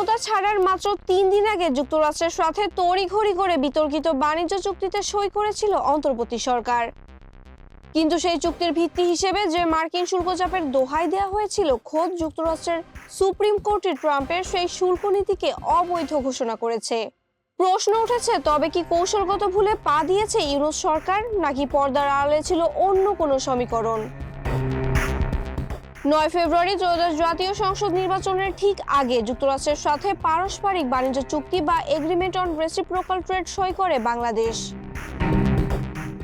ক্ষমতা ছাড়ার মাত্র 3 দিন আগে যুক্তরাষ্ট্রের সাথে তড়িঘড়ি করে বিতর্কিত বাণিজ্য চুক্তিতে সই করেছিল অন্তর্বর্তী সরকার। কিন্তু সেই চুক্তির ভিত্তি হিসেবে যে মার্কিন শুল্ক চাপের দোহাই দেওয়া হয়েছিল, খোদ যুক্তরাষ্ট্রের সুপ্রিম কোর্টে ট্রাম্পের সেই শুল্ক নীতিকে অবৈধ ঘোষণা করেছে। প্রশ্ন উঠেছে, তবে কি কৌশলগত ভুলে পা দিয়েছে ইউনুস সরকার, নাকি পর্দার আড়ালে ছিল অন্য কোনো সমীকরণ? 9 ফেব্রুয়ারি ত্রয়োদশ জাতীয় সংসদ নির্বাচনের ঠিক আগে যুক্তরাষ্ট্রের সাথে পারস্পরিক বাণিজ্য চুক্তি বা এগ্রিমেন্ট অন রেসিপ্রোকাল ট্রেড সই করে বাংলাদেশ।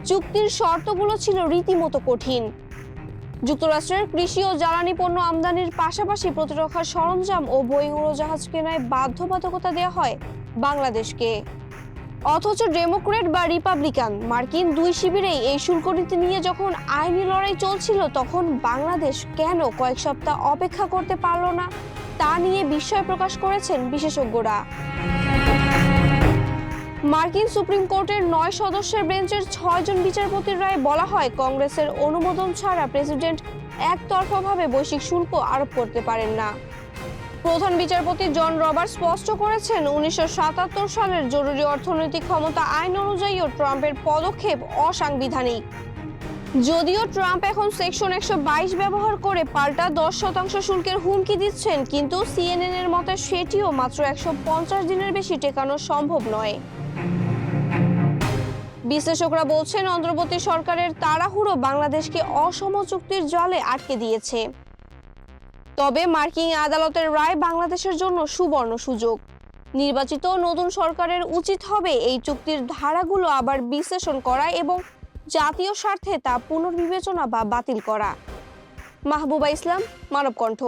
চুক্তির শর্তগুলো ছিল রীতিমতো কঠিন। যুক্তরাষ্ট্রের কৃষি ও জ্বালানি পণ্য আমদানির পাশাপাশি প্রতিরক্ষা সরঞ্জাম ও বোয়িং উড়োজাহাজ কেনায় বাধ্যবাধকতা দেওয়া হয় বাংলাদেশকে। অথচ ডেমোক্রেট বা রিপাবলিকান মার্কিন দুই শিবিরেই এই শুল্ক নীতি নিয়ে যখন আইনি লড়াই চলছিল, তখন বাংলাদেশ কেন কয়েক সপ্তাহ অপেক্ষা করতে পারল না, তা নিয়ে বিস্ময় প্রকাশ করেছেন বিশেষজ্ঞরা। মার্কিন সুপ্রিম কোর্টের 9 সদস্যের বেঞ্চের 6 জন বিচারপতির রায়ে বলা হয়, কংগ্রেসের অনুমোদন ছাড়া প্রেসিডেন্ট একতরফাভাবে বৈশ্বিক শুল্ক আরোপ করতে পারেন না। প্রধান বিচারপতি জন রবার্টস স্পষ্ট করেছেন, 1977 সালের জরুরি অর্থনৈতিক ক্ষমতা আইন অনুযায়ীও ট্রাম্পের পদক্ষেপ অসাংবিধানিক। যদিও ট্রাম্প এখন সেকশন 122 ব্যবহার করে পাল্টা 10% শুল্কের হুমকি দিচ্ছেন, কিন্তু সিএনএন এর মতে সেটিও মাত্র 150 দিনের বেশি টেকানো সম্ভব নয়। বিশ্লেষকরা বলছেন, অন্তর্বর্তী সরকারের তাড়াহুড়ো বাংলাদেশকে অসম চুক্তির জালে আটকে দিয়েছে। তবে মার্কিন আদালতের রায় বাংলাদেশের জন্য সুবর্ণ সুযোগ। নির্বাচিত নতুন সরকারের উচিত হবে এই চুক্তির ধারাগুলো আবার বিশ্লেষণ করা এবং জাতীয় স্বার্থে তা পুনর্বিবেচনা বা বাতিল করা। মাহবুবা ইসলাম, মানবকণ্ঠ।